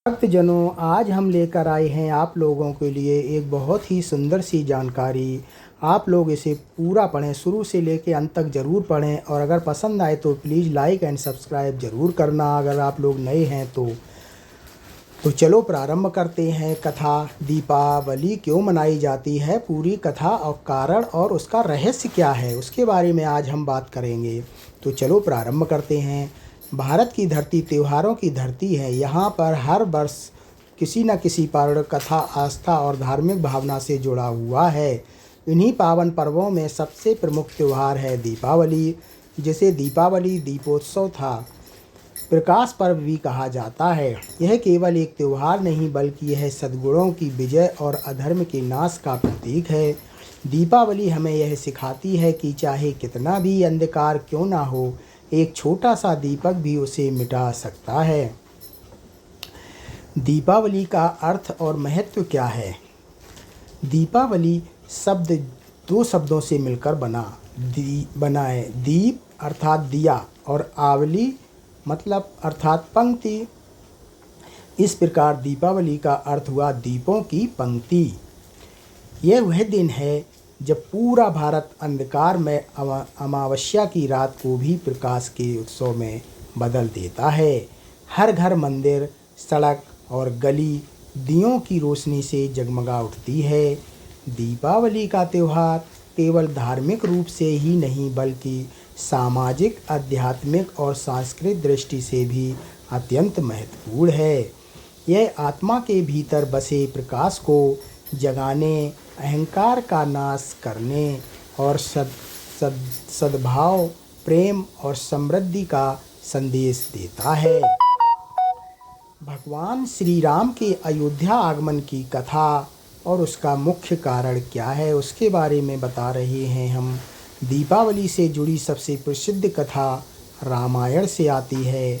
भक्तजनों, आज हम लेकर आए हैं आप लोगों के लिए एक बहुत ही सुंदर सी जानकारी। आप लोग इसे पूरा पढ़ें, शुरू से लेकर अंत तक ज़रूर पढ़ें और अगर पसंद आए तो प्लीज़ लाइक एंड सब्सक्राइब ज़रूर करना अगर आप लोग नए हैं तो चलो प्रारंभ करते हैं। कथा दीपावली क्यों मनाई जाती है, पूरी कथा और कारण और उसका रहस्य क्या है, उसके बारे में आज हम बात करेंगे। तो चलो प्रारंभ करते हैं। भारत की धरती त्योहारों की धरती है। यहाँ पर हर वर्ष किसी न किसी पर्व, कथा, आस्था और धार्मिक भावना से जुड़ा हुआ है। इन्हीं पावन पर्वों में सबसे प्रमुख त्यौहार है दीपावली, जिसे दीपावली दीपोत्सव था प्रकाश पर्व भी कहा जाता है। यह केवल एक त्यौहार नहीं बल्कि यह सद्गुणों की विजय और अधर्म के नाश का प्रतीक है। दीपावली हमें यह सिखाती है कि चाहे कितना भी अंधकार क्यों ना हो, एक छोटा सा दीपक भी उसे मिटा सकता है। दीपावली का अर्थ और महत्व क्या है? दीपावली शब्द दो शब्दों से मिलकर बना है। दीप अर्थात दिया और आवली मतलब अर्थात पंक्ति। इस प्रकार दीपावली का अर्थ हुआ दीपों की पंक्ति। यह वह दिन है जब पूरा भारत अंधकार में अमावस्या की रात को भी प्रकाश के उत्सव में बदल देता है। हर घर, मंदिर, सड़क और गली दियों की रोशनी से जगमगा उठती है। दीपावली का त्यौहार केवल धार्मिक रूप से ही नहीं बल्कि सामाजिक, आध्यात्मिक और सांस्कृतिक दृष्टि से भी अत्यंत महत्वपूर्ण है। यह आत्मा के भीतर बसे प्रकाश को जगाने, अहंकार का नाश करने और सद्भाव, प्रेम और समृद्धि का संदेश देता है। भगवान श्री राम के अयोध्या आगमन की कथा और उसका मुख्य कारण क्या है, उसके बारे में बता रहे हैं हम। दीपावली से जुड़ी सबसे प्रसिद्ध कथा रामायण से आती है।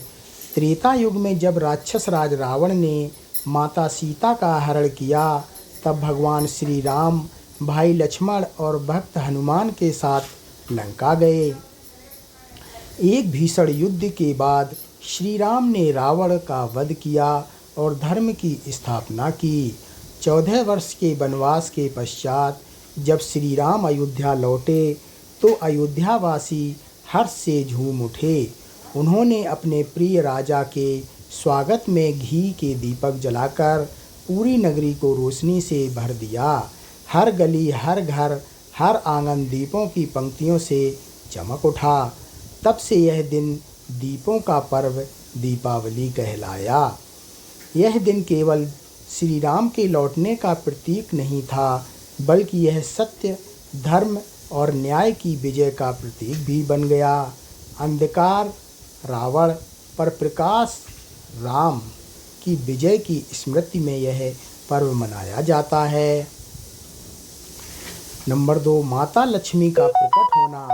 त्रेता युग में जब राक्षस राज रावण ने माता सीता का हरण किया, तब भगवान श्री राम भाई लक्ष्मण और भक्त हनुमान के साथ लंका गए। एक भीषण युद्ध के बाद श्री राम ने रावण का वध किया और धर्म की स्थापना की। 14 वर्ष के वनवास के पश्चात जब श्री राम अयोध्या लौटे तो अयोध्यावासी हर्ष से झूम उठे। उन्होंने अपने प्रिय राजा के स्वागत में घी के दीपक जलाकर पूरी नगरी को रोशनी से भर दिया। हर गली, हर घर, हर आंगन दीपों की पंक्तियों से चमक उठा। तब से यह दिन दीपों का पर्व दीपावली कहलाया। यह दिन केवल श्री राम के लौटने का प्रतीक नहीं था बल्कि यह सत्य, धर्म और न्याय की विजय का प्रतीक भी बन गया। अंधकार रावण पर प्रकाश राम की विजय की स्मृति में यह पर्व मनाया जाता है। नंबर 2, माता लक्ष्मी का प्रकट होना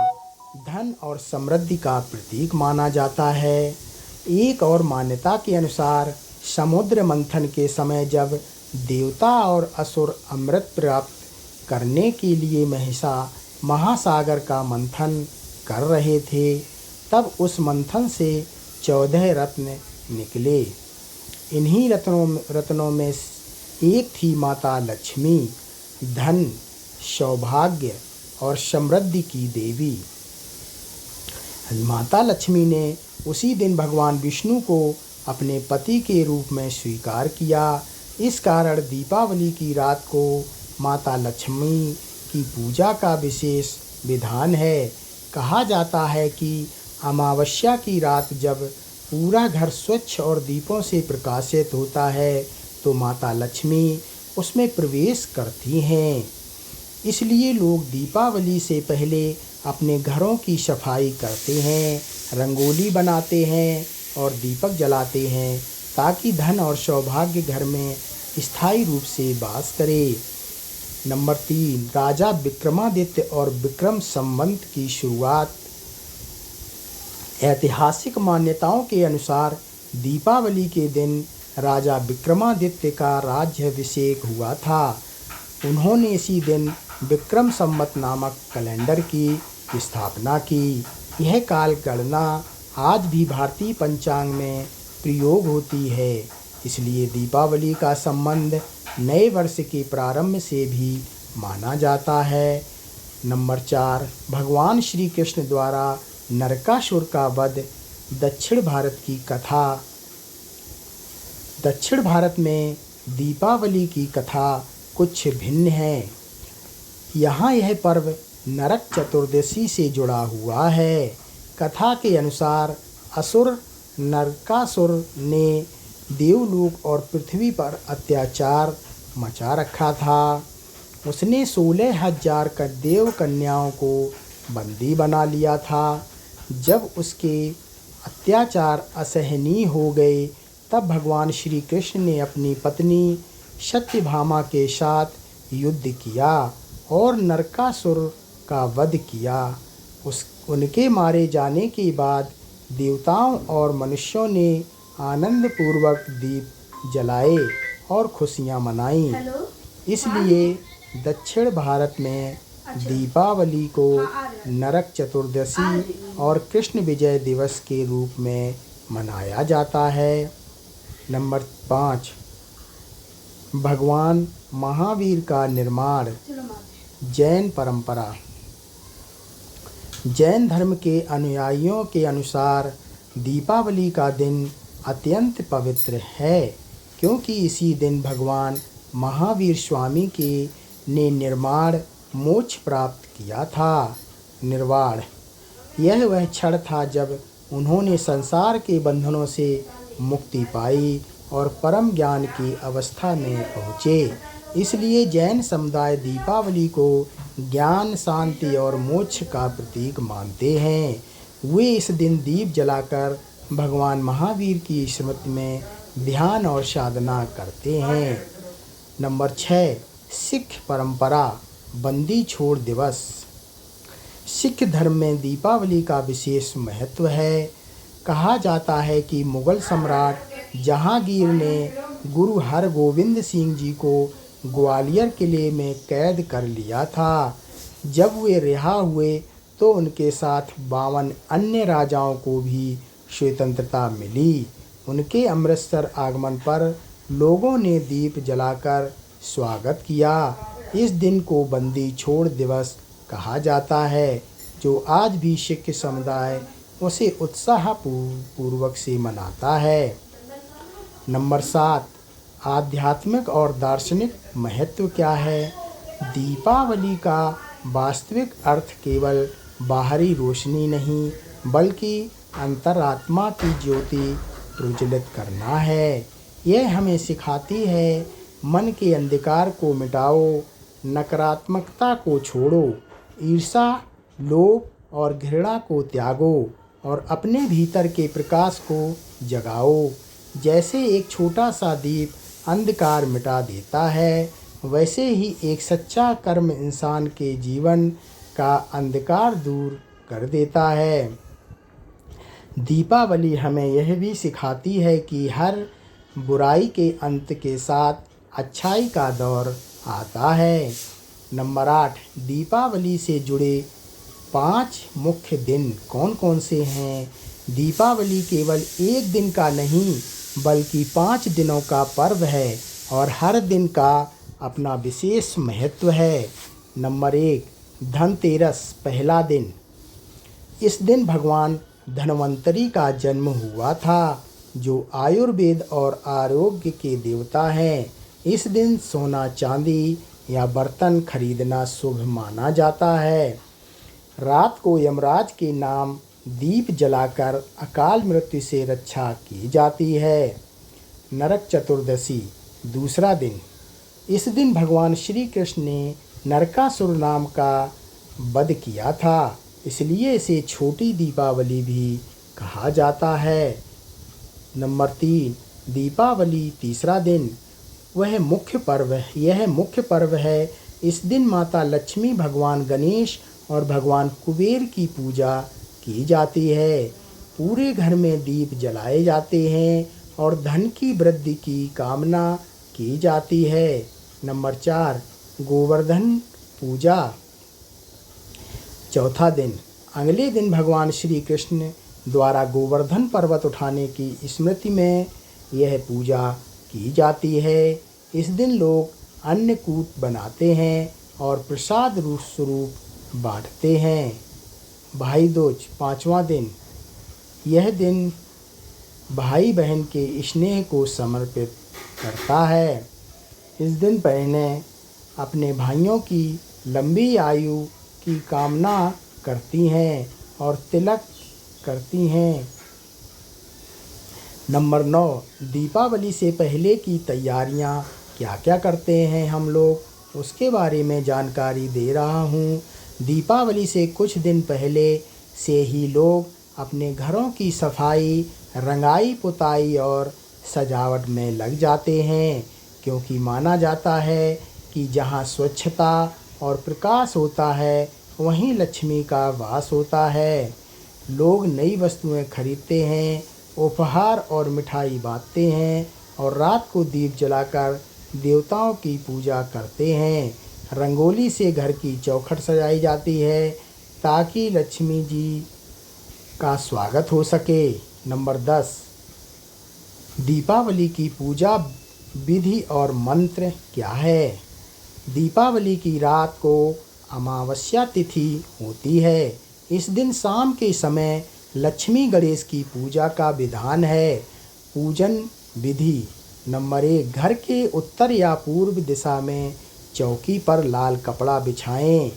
धन और समृद्धि का प्रतीक माना जाता है। एक और मान्यता के अनुसार समुद्र मंथन के समय जब देवता और असुर अमृत प्राप्त करने के लिए महासागर का मंथन कर रहे थे, तब उस मंथन से 14 रत्न निकले। इन्हीं रत्नों में एक थी माता लक्ष्मी, धन, सौभाग्य और समृद्धि की देवी। माता लक्ष्मी ने उसी दिन भगवान विष्णु को अपने पति के रूप में स्वीकार किया। इस कारण दीपावली की रात को माता लक्ष्मी की पूजा का विशेष विधान है। कहा जाता है कि अमावस्या की रात जब पूरा घर स्वच्छ और दीपों से प्रकाशित होता है तो माता लक्ष्मी उसमें प्रवेश करती हैं। इसलिए लोग दीपावली से पहले अपने घरों की सफाई करते हैं, रंगोली बनाते हैं और दीपक जलाते हैं ताकि धन और सौभाग्य घर में स्थायी रूप से वास करे। नंबर 3, राजा विक्रमादित्य और विक्रम संवत की शुरुआत। ऐतिहासिक मान्यताओं के अनुसार दीपावली के दिन राजा विक्रमादित्य का राज्याभिषेक हुआ था। उन्होंने इसी दिन विक्रम संवत नामक कैलेंडर की स्थापना की। यह काल गणना आज भी भारतीय पंचांग में प्रयोग होती है। इसलिए दीपावली का संबंध नए वर्ष के प्रारंभ से भी माना जाता है। नंबर 4, भगवान श्री कृष्ण द्वारा नरकासुर का वध। दक्षिण भारत की कथा। दक्षिण भारत में दीपावली की कथा कुछ भिन्न है। यहाँ यह पर्व नरक चतुर्दशी से जुड़ा हुआ है। कथा के अनुसार असुर नरकासुर ने देवलोक और पृथ्वी पर अत्याचार मचा रखा था। उसने 16,000 देव कन्याओं को बंदी बना लिया था। जब उसके अत्याचार असहनीय हो गए तब भगवान श्री कृष्ण ने अपनी पत्नी सत्यभामा के साथ युद्ध किया और नरकासुर का वध किया। उनके मारे जाने के बाद देवताओं और मनुष्यों ने आनंद पूर्वक दीप जलाए और खुशियां मनाईं। इसलिए दक्षिण भारत में दीपावली को नरक चतुर्दशी और कृष्ण विजय दिवस के रूप में मनाया जाता है। नंबर 5, भगवान महावीर का निर्माण। जैन परंपरा। जैन धर्म के अनुयायियों के अनुसार दीपावली का दिन अत्यंत पवित्र है, क्योंकि इसी दिन भगवान महावीर स्वामी ने निर्वाण मोक्ष प्राप्त किया था। निर्वाण, यह वह क्षण था जब उन्होंने संसार के बंधनों से मुक्ति पाई और परम ज्ञान की अवस्था में पहुँचे। इसलिए जैन समुदाय दीपावली को ज्ञान, शांति और मोक्ष का प्रतीक मानते हैं। वे इस दिन दीप जलाकर भगवान महावीर की स्मृति में ध्यान और साधना करते हैं। नंबर 6, सिख परंपरा। बंदी छोड़ दिवस। सिख धर्म में दीपावली का विशेष महत्व है। कहा जाता है कि मुगल सम्राट जहांगीर ने गुरु हरगोविंद सिंह जी को ग्वालियर किले में कैद कर लिया था। जब वे रिहा हुए तो उनके साथ 52 अन्य राजाओं को भी स्वतंत्रता मिली। उनके अमृतसर आगमन पर लोगों ने दीप जलाकर स्वागत किया। इस दिन को बंदी छोड़ दिवस कहा जाता है, जो आज भी सिख समुदाय उसे उत्साहपूर्वक से मनाता है। नंबर 7, आध्यात्मिक और दार्शनिक महत्व क्या है। दीपावली का वास्तविक अर्थ केवल बाहरी रोशनी नहीं, बल्कि अंतरात्मा की ज्योति प्रज्वलित करना है। यह हमें सिखाती है, मन के अंधकार को मिटाओ, नकारात्मकता को छोड़ो, ईर्ष्या, लोभ और घृणा को त्यागो और अपने भीतर के प्रकाश को जगाओ। जैसे एक छोटा सा दीप अंधकार मिटा देता है, वैसे ही एक सच्चा कर्म इंसान के जीवन का अंधकार दूर कर देता है। दीपावली हमें यह भी सिखाती है कि हर बुराई के अंत के साथ अच्छाई का दौर आता है। नंबर 8, दीपावली से जुड़े 5 मुख्य दिन कौन कौन से हैं। दीपावली केवल एक दिन का नहीं, बल्कि 5 दिनों का पर्व है और हर दिन का अपना विशेष महत्व है। नंबर 1, धनतेरस, पहला दिन। इस दिन भगवान धन्वंतरी का जन्म हुआ था, जो आयुर्वेद और आरोग्य के देवता हैं। इस दिन सोना, चांदी या बर्तन खरीदना शुभ माना जाता है। रात को यमराज के नाम दीप जलाकर अकाल मृत्यु से रक्षा की जाती है। नरक चतुर्दशी, दूसरा दिन। इस दिन भगवान श्री कृष्ण ने नरकासुर नाम का वध किया था, इसलिए इसे छोटी दीपावली भी कहा जाता है। नंबर 3, दीपावली, तीसरा दिन। यह मुख्य पर्व है। इस दिन माता लक्ष्मी, भगवान गणेश और भगवान कुबेर की पूजा की जाती है। पूरे घर में दीप जलाए जाते हैं और धन की वृद्धि की कामना की जाती है। नंबर 4, गोवर्धन पूजा, चौथा दिन। अगले दिन भगवान श्री कृष्ण द्वारा गोवर्धन पर्वत उठाने की स्मृति में यह पूजा की जाती है। इस दिन लोग अन्नकूट बनाते हैं और प्रसाद रूप स्वरूप बांटते हैं। भाई दूज 5वां दिन। यह दिन भाई बहन के स्नेह को समर्पित करता है। इस दिन बहनें अपने भाइयों की लंबी आयु की कामना करती हैं और तिलक करती हैं। नंबर 9, दीपावली से पहले की तैयारियां क्या क्या करते हैं हम लोग, उसके बारे में जानकारी दे रहा हूँ। दीपावली से कुछ दिन पहले से ही लोग अपने घरों की सफाई, रंगाई पुताई और सजावट में लग जाते हैं, क्योंकि माना जाता है कि जहाँ स्वच्छता और प्रकाश होता है वहीं लक्ष्मी का वास होता है। लोग नई वस्तुएं खरीदते हैं, उपहार और मिठाई बांटते हैं और रात को दीप जलाकर देवताओं की पूजा करते हैं। रंगोली से घर की चौखट सजाई जाती है ताकि लक्ष्मी जी का स्वागत हो सके। नंबर 10, दीपावली की पूजा विधि और मंत्र क्या है। दीपावली की रात को अमावस्या तिथि होती है। इस दिन शाम के समय लक्ष्मी गणेश की पूजा का विधान है। पूजन विधि। नंबर 1, घर के उत्तर या पूर्व दिशा में चौकी पर लाल कपड़ा बिछाएं।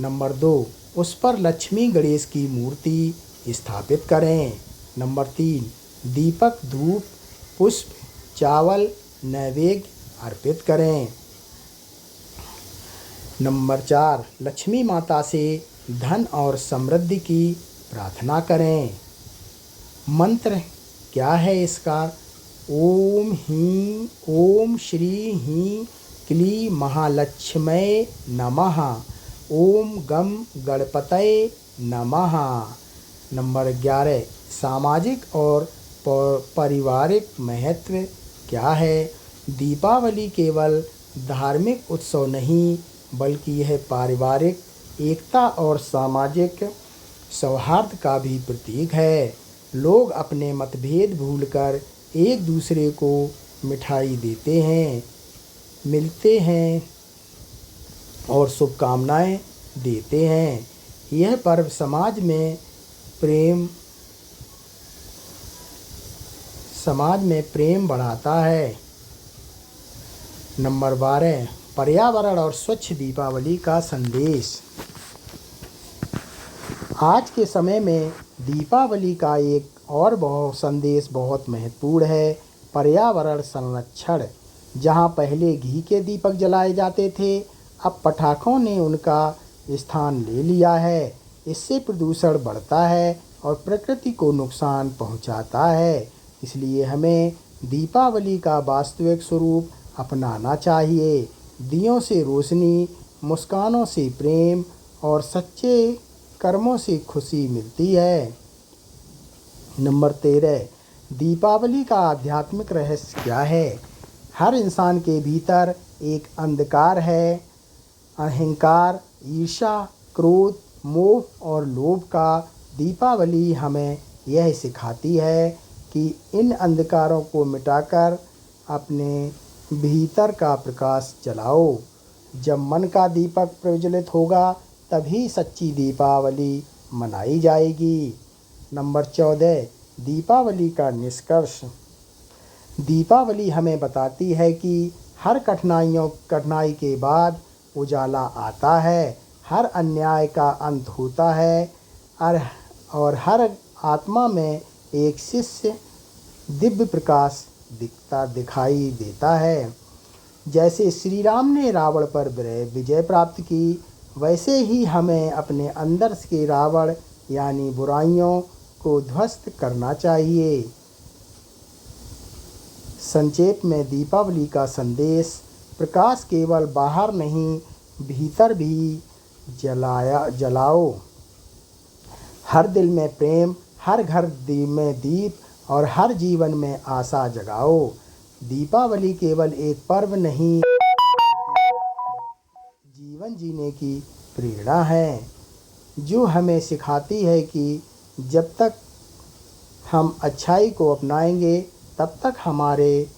नंबर 2, उस पर लक्ष्मी गणेश की मूर्ति स्थापित करें। नंबर 3, दीपक, धूप, पुष्प, चावल नैवेद्य अर्पित करें। नंबर 4, लक्ष्मी माता से धन और समृद्धि की प्रार्थना करें। मंत्र क्या है इसका। ओम श्री हीं क्ली महालक्ष्मये नमः। ओम गम गणपतये नमः। नंबर 11, सामाजिक और पारिवारिक महत्व क्या है। दीपावली केवल धार्मिक उत्सव नहीं बल्कि यह पारिवारिक एकता और सामाजिक सौहार्द का भी प्रतीक है। लोग अपने मतभेद भूलकर एक दूसरे को मिठाई देते हैं, मिलते हैं और शुभकामनाएं देते हैं। यह पर्व समाज में प्रेम बढ़ाता है। नंबर 12, पर्यावरण और स्वच्छ दीपावली का संदेश। आज के समय में दीपावली का एक और संदेश बहुत महत्वपूर्ण है। पर्यावरण संरक्षण। जहां पहले घी के दीपक जलाए जाते थे, अब पटाखों ने उनका स्थान ले लिया है। इससे प्रदूषण बढ़ता है और प्रकृति को नुकसान पहुंचाता है। इसलिए हमें दीपावली का वास्तविक स्वरूप अपनाना चाहिए। दियों से रोशनी, मुस्कानों से प्रेम और सच्चे कर्मों से खुशी मिलती है। नंबर 13, दीपावली का आध्यात्मिक रहस्य क्या है। हर इंसान के भीतर एक अंधकार है। अहंकार, ईर्ष्या, क्रोध, मोह और लोभ का। दीपावली हमें यह सिखाती है कि इन अंधकारों को मिटाकर अपने भीतर का प्रकाश जलाओ। जब मन का दीपक प्रज्वलित होगा तभी सच्ची दीपावली मनाई जाएगी। नंबर 14, दीपावली का निष्कर्ष। दीपावली हमें बताती है कि हर कठिनाई के बाद उजाला आता है, हर अन्याय का अंत होता है और हर आत्मा में एक शिष्य दिव्य प्रकाश दिखाई देता है। जैसे श्री राम ने रावण पर विजय प्राप्त की, वैसे ही हमें अपने अंदर के रावण यानी बुराइयों को ध्वस्त करना चाहिए। संक्षेप में दीपावली का संदेश। प्रकाश केवल बाहर नहीं, भीतर भी जलाओ। हर दिल में प्रेम, हर घर में दीप और हर जीवन में आशा जगाओ। दीपावली केवल एक पर्व नहीं, जीवन जीने की प्रेरणा है, जो हमें सिखाती है कि जब तक हम अच्छाई को अपनाएंगे तब तक हमारे